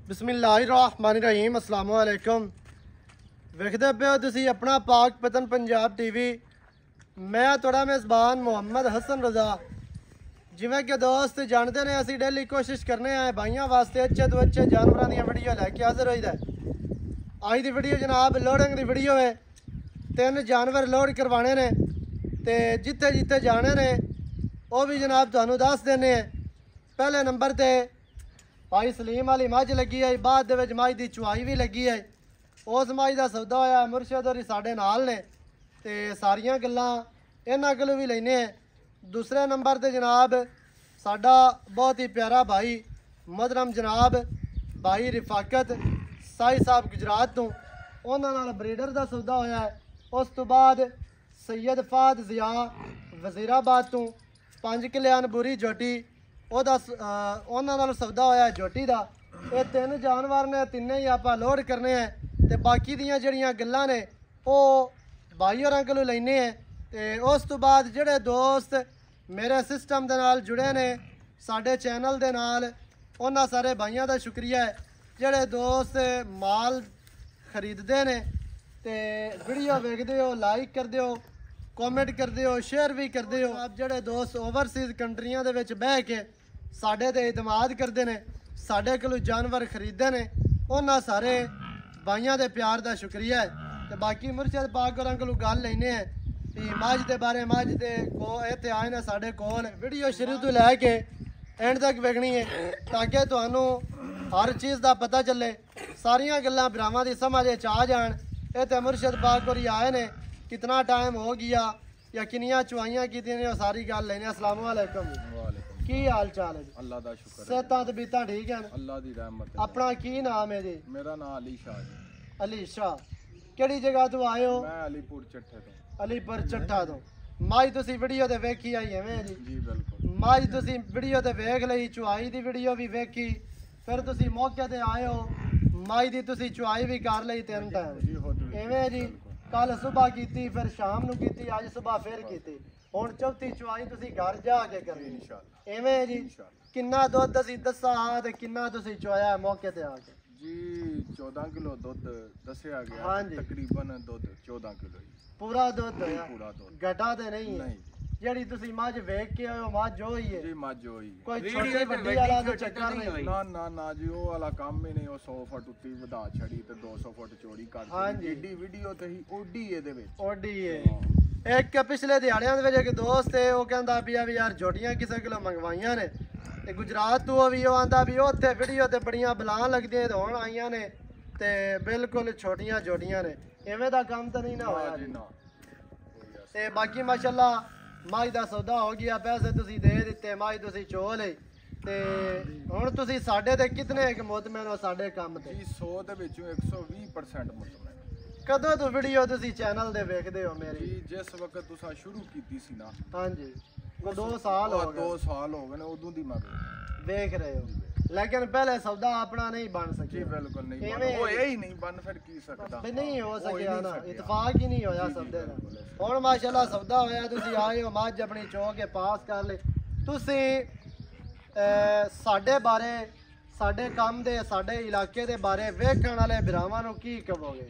बिस्मिल्लाहिर्रहमानिर्रहीम अस्सलाम वालेकुम। वेखदे पे हो तुसी अपना पाक पतन पंजाब टीवी। मैं थोड़ा मेज़बान मोहम्मद हसन रज़ा। जिवें कि दोस्त जानते ने असी डेली कोशिश करने आए भाइयों वास्ते अच्छे तो अच्छे जानवरों दी वीडियो लैके हाजिर होईदा। अज दी वीडियो जनाब लोडिंग दी वीडियो है। 3 जानवर लोड करवाने ने ते जिथे जिथे जाने ने वो भी जनाब तुहानू दस देने। पहले नंबर ते भाई सलीम वाली मझ लगी है, बाद दे विच मझ दी चुआई भी लगी है। उस मझ का सौदा होया मुर्शद होरी साडे नाल ने ते सारियां गल्लां इन्हां कोलों भी लैने। दूसरे नंबर ते जनाब साडा बहुत ही प्यारा भाई मोहतरम जनाब भाई रिफाकत साई साहब गुजरात तो उन्हां नाल ब्रीडर का सौदा होया है। उस तो बाद सैयद फाद जिया वजीराबाद तो 5 किलियान बुरी जोटी उन्होंने सौदा होया जोटी का। ये 3 जानवर ने, तिने ही आप लोड करने हैं तो बाकी दियाँ जड़ियाँ गल्लां ने वो भाई होरां कोलों लैने हैं। तो उस तो बाद जोड़े दोस्त मेरे सिस्टम के नाल जुड़े ने साडे चैनल के नाल उन्हां सारे भाइयों का शुक्रिया है। जोड़े दोस्त माल खरीदते ने ते वीडियो वेखदे हो, लाइक करदे हो, कॉमेंट करदे हो, शेयर भी करदे हो। आप जोड़े दोस्त ओवरसीज़ कंट्रियां दे विच बह के साडे ते इतमाद करते हैं, साडे कोलों जानवर खरीदते हैं, उन्हां सारे भाइयों के प्यार का शुक्रिया है। तो बाकी मुर्शद पाक होरां कोलों गल लैने हैं कि मझ के बारे मझ के इत्थे आए ने साडे कोल। वीडियो शुरू तो लैके एंड तक वेखनी है ताकि तुहानू हर चीज़ का पता चले, सारियां गल्लां भरावां दी समझ आ जाण। इत्थे मुर्शद पाक होरी आए ने, कितना टाइम हो गया या किनियां चुआइयां कीतियां ने, सारी गल लैने। अस्सलाम वालेकुम। की हाल चाल है जी? अल्लाह दा शुक्र है। सेहतां ते बीतां ठीक हैं? अल्लाह दी रहमत है। अपना की नाम है जी? मेरा नाम अली शाह जी। अली शाह केड़ी जगह तो आए हो? मैं अलीपुर चट्ठे तो। अलीपुर चट्ठा तो माई तुसी वीडियो ते वेखी आई है जी? जी बिल्कुल। माई तुसी वीडियो ते वेख लई, चुआई दी वीडियो भी वेखी, फिर तुसी मौके ते आए हो, माई दी तुसी चुआई भी कर लई 3 टाइम एवें जी? कल सुबह की, फिर शाम नू की, अज सुबह फिर की, हुण चौथी चुआई तुसी घर जाके करनी इंशाअल्लाह। एवें जी? किन्ना दुध असी दसा ते किन्ना तुसी चुआया मौके ते आके? जी 14 किलो दुध दसिया गया। हाँ जी तकरीबन दुध 14 किलो पूरा दुध होया? पूरा दुध घटा ते नहीं है? ਜਿਹੜੀ ਤੁਸੀਂ ਮੱਝ ਵੇਖ ਕੇ ਆਏ ਹੋ ਮੱਝ ਹੋਈ ਹੈ ਜੀ? ਮੱਝ ਹੋਈ। ਕੋਈ ਛੋਟੀ ਵੱਡੀ ਵਾਲਾ ਤਾਂ ਚੱਕਰ ਨਹੀਂ? ਨਾ ਨਾ ਨਾ ਜੀ ਉਹ ਵਾਲਾ ਕੰਮ ਹੀ ਨਹੀਂ। ਉਹ 100 ਫੁੱਟ ਉੱਤੀ ਵਧਾ ਛੜੀ ਤੇ 200 ਫੁੱਟ ਚੌੜੀ ਕਰ ਦਿੱਤੀ। ਏਡੀ ਵੀਡੀਓ ਤੇ ਹੀ ਓਡੀ ਇਹਦੇ ਵਿੱਚ ਓਡੀ ਹੈ। ਇੱਕ ਪਿਛਲੇ ਦਿਹਾੜਿਆਂ ਦੇ ਵਿੱਚ ਇੱਕ ਦੋਸਤ ਹੈ, ਉਹ ਕਹਿੰਦਾ ਪਿਆ ਵੀ ਯਾਰ ਜੋਟੀਆਂ ਕਿਸੇ ਕੋਲੋਂ ਮੰਗਵਾਈਆਂ ਨੇ ਤੇ ਗੁਜਰਾਤ ਤੋਂ ਵੀ ਉਹ ਆਂਦਾ ਵੀ ਉੱਥੇ ਵੀਡੀਓ ਤੇ ਬੜੀਆਂ ਬਲਾਂ ਲੱਗਦੀਆਂ ਤੇ ਹੁਣ ਆਈਆਂ ਨੇ ਤੇ ਬਿਲਕੁਲ ਛੋਟੀਆਂ ਜੋਟੀਆਂ ਨੇ। ਐਵੇਂ ਦਾ ਕੰਮ ਤਾਂ ਨਹੀਂ ਨਾ ਹੋਇਆ ਜੀ? ਨਾ। ਤੇ ਬਾਕੀ ਮਾਸ਼ਾਅੱਲਾ मझ का सौदा हो गया, पैसे तुसी दे दिते, मझ तुसी चो लई ते हुण तुसी साडे ते कितने एक मुतमैन हो साडे काम ते? जी 100 दे विचों 120% मुतमैन। कदों तो वीडियो तुसी चैनल दे वेखदे हो मेरी? जी जिस वक्त तुसा शुरू कीती सी ना। हां जी 2 साल हो गए। 2 साल हो गए उदों दी मैं देख रहे हो, लेकिन पहले सौदा अपना नहीं बन सके। जी बिल्कुल नहीं बन, होया ही नहीं बन, फिर की सकदा? नहीं हो सकिया ना, इतफाक ही नहीं होया सौदे दा। हुण माशाअल्लाह सौदा होया, तुसी आए हो मझ अपनी चो के पास कर ले। तुसी साडे बारे, साडे काम दे, साडे इलाके दे बारे वेखण वाले भरावां नूं की कहोगे?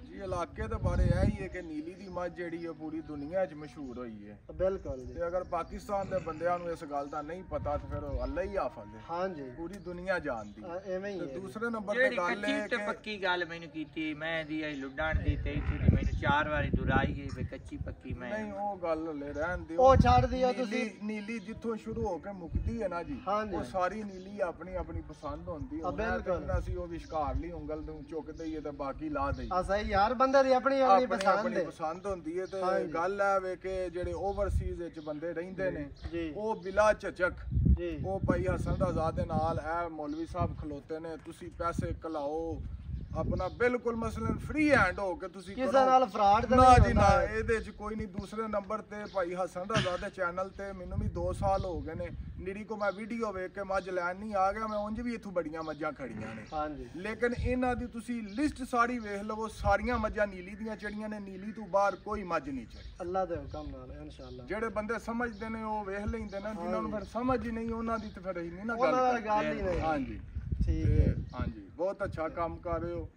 जी इलाके दे बारे यही है कि नीली दी मझ जेहड़ी है पूरी दुनिया च मशहूर होई है। बिल्कुल जी। अगर पाकिस्तान दे बंदियां नूं इस गल दा नहीं पता तो फिर अल्लाह ही हाफिज़ है। हां जी पूरी दुनिया जानदी है। एवें ही है। दूसरे नंबर ते गल है कि पक्की गल मैनू कीती मैं दी आई लुड्डण दी ते इत्थे मैनू 4 वारी दुराई गई वे कच्ची पक्की मैं नहीं ओ गल ले रहन दियो। ओ छड़ दियो तुसी। नीली जिथों शुरू होके मुकदी है ना जी, वो सारी नीली अपनी अपनी पसंद होंदी है। बिल्कुल असि ओ विश्कार ली उंगल नूं चुक दईए ते बाकी ला दईए। आ सही यार बंदे दी अपनी अपनी पसंद होंदी है। ते गल है वे कि जेड़े ओवरसीज़ विच बंदे रहिंदे ने ओ बिला झिझक ओ भाई हसन रज़ा दे नाल ए मौलवी साहब खलोते ने, तुसी पैसे कलाओ अपना बिल्कुल मसलन फ्री हैंड हो के तुसी किसे नाल फ्रॉड ते नहीं होंदा। ना ਇਹਦੇ ਚ ਕੋਈ ਨਹੀਂ। दूसरे नंबर ते भाई हसन रज़ा दे चैनल ते मैनू भी 2 साल हो गए ने ਨੀਰੀ को मैं वीडियो वेख के मझ लैन नहीं आ गया। मैं उंज भी इत्थों बड़ियां मझां खड़ियां ने। हां जी लेकिन इन्हां दी तुसी लिस्ट सारी वेख लवो, सारियां मझां नीली दियां चढ़ियां ने, नीली तो बाहर कोई मझ नहीं चढ़ी। अल्लाह दे हुक्म नाल इंशाअल्लाह। जेड़े बंदे समझदे ने ओ वेख लैंदे ने, जिन्हां नूं फिर समझ ही नहीं उन्हां दी ते फिर ही नहीं ना गल ही नहीं। हां जी ਠੀਕ ਹੈ ਹਾਂਜੀ ਬਹੁਤ ਅੱਛਾ ਕੰਮ ਕਰ ਰਹੇ ਹੋ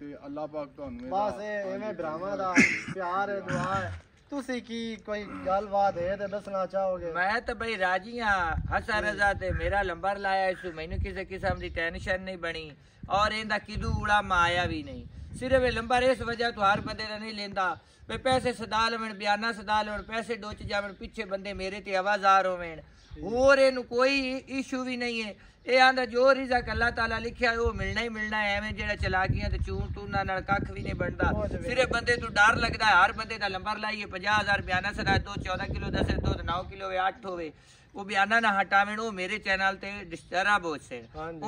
ਤੇ ਅੱਲਾਹ ਪਾਕ ਤੁਹਾਨੂੰ ਬਸ ਐਵੇਂ ਭਰਾਵਾਂ ਦਾ ਪਿਆਰ ਹੈ ਦੁਆ ਹੈ ਤੁਸੀਂ ਕੀ ਕੋਈ ਗੱਲਬਾਤ ਹੈ ਤੇ ਦੱਸਣਾ ਚਾਹੋਗੇ ਮੈਂ ਤਾਂ ਬਈ ਰਾਜੀ ਹਾਂ ਹਸਨ ਰਜ਼ਾ ਤੇ ਮੇਰਾ ਨੰਬਰ ਲਾਇਆ ਇਸ ਮੈਨੂੰ ਕਿਸੇ ਕਿਸਮ ਦੀ ਟੈਨਸ਼ਨ ਨਹੀਂ ਬਣੀ ਔਰ ਇਹਦਾ ਕਿਦੂ ਉੜਾ ਮਾਇਆ ਵੀ ਨਹੀਂ ਸਿਰਫ ਇਹ ਨੰਬਰ ਇਸ ਵਜ੍ਹਾ ਤੋਂ ਹਰ ਬੰਦੇ ਦਾ ਨਹੀਂ ਲੈਂਦਾ ਵੀ ਪੈਸੇ ਸਦਾ ਲਵਣ ਬਿਆਨਾ ਸਦਾ ਲਵਣ ਪੈਸੇ ਡੋਚ ਜਾਵਣ ਪਿੱਛੇ ਬੰਦੇ ਮੇਰੇ ਤੇ ਆਵਾਜ਼ਾਰ ਹੋਵਣ ਹੋਰ ਇਹਨੂੰ ਕੋਈ ਇਸ਼ੂ ਵੀ ਨਹੀਂ ਹੈ ਇਹ ਆਂਦਾ ਜੋ ਰਿਜ਼ਕ ਅੱਲਾਹ ਤਾਲਾ ਲਿਖਿਆ ਉਹ ਮਿਲਣਾ ਹੀ ਮਿਲਣਾ ਹੈ ਐਵੇਂ ਜਿਹੜਾ ਚਲਾਕੀਆਂ ਤੇ ਚੂਨ ਟੂਨਾ ਨਾਲ ਕੱਖ ਵੀ ਨਹੀਂ ਬਣਦਾ ਸਿਰਫ ਬੰਦੇ ਤੋਂ ਡਰ ਲੱਗਦਾ ਹਰ ਬੰਦੇ ਦਾ ਨੰਬਰ ਲਾਈਏ 50000 ਬਿਆਨਾ ਸਦਾ 14 ਕਿਲੋ ਦੱਸੇ 9 ਕਿਲੋ ਹੋਵੇ 8 ਹੋਵੇ वो बयाना ना हटावे वो मेरे चैनल ते डिस्टर्ब हो से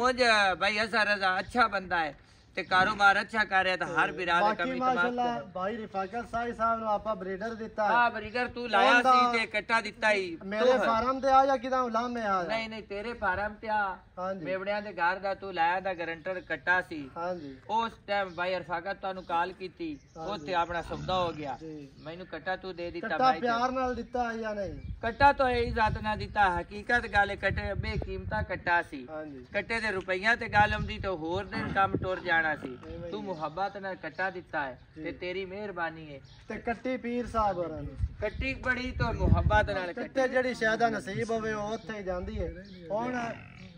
उंज भाई ऐसा रजा अच्छा बंदा है ते कारोबार अच्छा कर रहा था हर बिरादर कमी माशाल्लाह भाई रिफाकत साहिब साहब ਨੂੰ ਆਪਾਂ ਬਰੀਡਰ ਦਿੱਤਾ हां बरीडर तू लाया सी ते कट्टा ਦਿੱਤਾ ਹੀ ਮੇਰੇ ਫਾਰਮ ਤੇ ਆ ਜਾਂ ਕਿਦਾਂ ਲਾਮੇ ਆ नहीं नहीं तेरे फार्म ਤੇ ਆ ਮੇਵੜਿਆਂ ਦੇ ਘਰ ਦਾ ਤੂੰ ਲਾਇਆ ਦਾ ਗਰੰਟਰ ਕੱਟਾ ਸੀ ਹਾਂਜੀ ਉਸ ਟਾਈਮ ਭਾਈ ਰਿਫਾਕਤ ਤੁਹਾਨੂੰ ਕਾਲ ਕੀਤੀ ਉੱਥੇ ਆਪਣਾ ਸੌਦਾ ਹੋ ਗਿਆ ਮੈਨੂੰ ਕੱਟਾ ਤੂੰ ਦੇ ਦਿੱਤਾ ਭਾਈ ਪਿਆਰ ਨਾਲ ਦਿੱਤਾ ਜਾਂ ਨਹੀਂ ਕੱਟਾ ਤਾਂ ਇਹ ਜ਼ਾਤ ਨਾ ਦਿੱਤਾ ਹਕੀਕਤ ਗੱਲ ਕੱਟੇ ਬੇਕੀਮਤਾ ਕੱਟਾ ਸੀ ਕੱਟੇ ਦੇ ਰੁਪਈਆਂ ਤੇ ਗੱਲ ਆਉਂਦੀ ਤਾਂ ਹੋਰ ਦਿਨ ਕੰਮ ਟੁਰ ਜਾਣਾ ਸੀ ਤੂੰ ਮੁਹੱਬਤ ਨਾਲ ਕੱਟਾ ਦਿੱਤਾ ਹੈ ਤੇ ਤੇਰੀ ਮਿਹਰਬਾਨੀ ਹੈ ਤੇ ਕੱਟੀ ਪੀਰ ਸਾਹਿਬ ਹੋਰਾਂ ਨੂੰ ਕੱਟੀ ਬੜੀ ਤੋਂ ਮੁਹੱਬਤ ਨਾਲ ਕੱਟੇ ਜਿਹੜੀ ਸ਼ਾਇਦਾ ਨਸੀਬ ਹੋਵੇ ਉਹ ਉੱਥੇ ਹੀ ਜਾਂਦੀ ਹੈ ਹੁਣ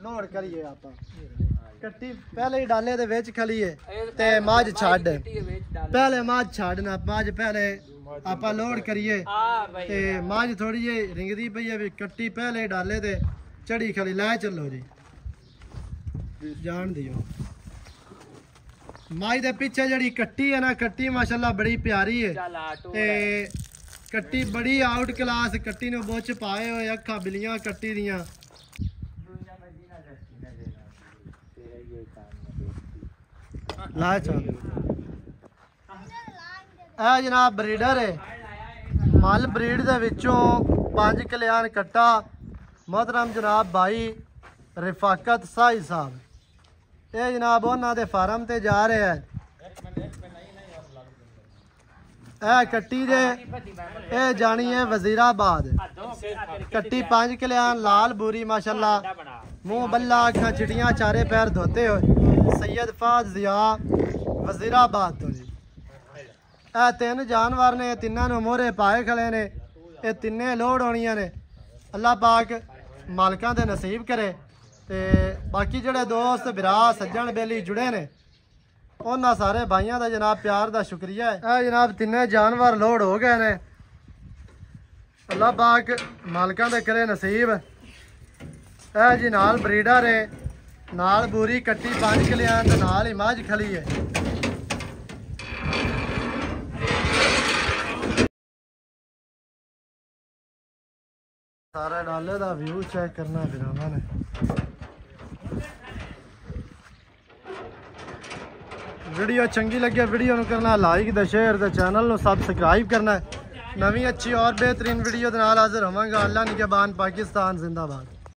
ਲੋੜ ਕਰੀਏ ਆਪਾਂ ਕੱਟੀ ਪਹਿਲੇ ਹੀ ਡਾਲੇ ਦੇ ਵਿੱਚ ਖਲੀਏ ਤੇ ਮੱਝ ਛੱਡ ਪਹਿਲੇ ਮੱਝ ਛੱਡਣਾ ਮੱਝ ਪਹਿਲੇ ਆਪਾਂ ਲੋਡ ਕਰੀਏ ਤੇ ਮੱਝ ਥੋੜੀ ਜਿਹੀ ਰਿੰਗਦੀ ਪਈ ਹੈ ਵੀ ਕੱਟੀ ਪਹਿਲੇ ਡਾਲੇ ਤੇ ਚੜੀ ਖਲੀ ਲੈ ਚੱਲੋ ਜੀ ਜਾਣ ਦਿਓ ਮੱਝ ਦੇ ਪਿੱਛੇ ਜਿਹੜੀ ਕੱਟੀ ਹੈ ਨਾ ਕੱਟੀ ਮਾਸ਼ਾਅੱਲਾ ਬੜੀ ਪਿਆਰੀ ਹੈ ਤੇ ਕੱਟੀ ਬੜੀ ਆਊਟ ਕਲਾਸ ਕੱਟੀ ਨੂੰ ਬੁੱਚ ਪਾਏ ਹੋਏ ਅੱਖਾਂ ਬਿਲੀਆਂ ਕੱਟੀ ਦੀਆਂ ਲਾ ਚੱਲ ਇਹ ਜਨਾਬ ਬਰੀਡਰ ਹੈ ਮਲ ਬਰੀਡ ਦੇ ਵਿੱਚੋਂ 5 ਕਲਿਆਣ ਕੱਟਾ ਮੁਹਤਰਮ ਜਨਾਬ ਭਾਈ ਰਿਫਾਕਤ ਸਾਈ ਸਾਹਿਬ ਇਹ ਜਨਾਬ ਉਹਨਾਂ ਦੇ ਫਾਰਮ ਤੇ ਜਾ ਰਹੇ ਹੈ ਇਹ ਕੱਟੀ ਦੇ ਇਹ ਜਾਣੀ ਹੈ ਵਜ਼ੀਰਾਬਾਦ ਕੱਟੀ 5 ਕਲਿਆਣ ਲਾਲ ਬੂਰੀ ਮਾਸ਼ਾਅੱਲਾ मुंह बल्ला अखा चिटियां चारे पैर धोते हुए सैयद फाज जिया वजीराबाद तो जी ए तीन जानवर ने तिन्ना नूं मोहरे पाए खड़े ने ये तिन्ने लोड होनियां ने अल्लाह पाक मालकां दे नसीब करे ते बाकी जेड़े दोस्त बिरा सज्जन बेली जुड़े ने उन्हां सारे भाइयों का जनाब प्यार का शुक्रिया है ए जनाब तिन्ने जानवर लोड हो गए ने अल्लाह पाक मालकां दे करे नसीब ਇਹ ਜੀ ਨਾਲ ਬਰੀਡਰ ਹੈ ਨਾਲ ਬੂਰੀ ਕੱਟੀ 5 ਕਿਲਿਆਂ ਤੇ ਨਾਲ ਹੀ ਮੱਝ ਖਲੀ ਹੈ ਸਾਰਾ ਡਾਲੇ ਦਾ ਵਿਊ ਚੈੱਕ ਕਰਨਾ ਫਿਰ ਉਹਨਾਂ ਨੇ ਵੀਡੀਓ ਚੰਗੀ ਲੱਗੇ ਵੀਡੀਓ ਨੂੰ ਕਰਨਾ ਲਾਈਕ ਤੇ ਸ਼ੇਅਰ ਤੇ ਚੈਨਲ ਨੂੰ ਸਬਸਕ੍ਰਾਈਬ ਕਰਨਾ ਨਵੀਂ ਅੱਛੀ ਔਰ ਬਿਹਤਰੀਨ ਵੀਡੀਓ ਦੇ ਨਾਲ ਹਾਜ਼ਰ ਹੋਵਾਂਗਾ ਅੱਲਾ ਨਿਗਹਿਬਾਨ ਪਾਕਿਸਤਾਨ ਜ਼ਿੰਦਾਬਾਦ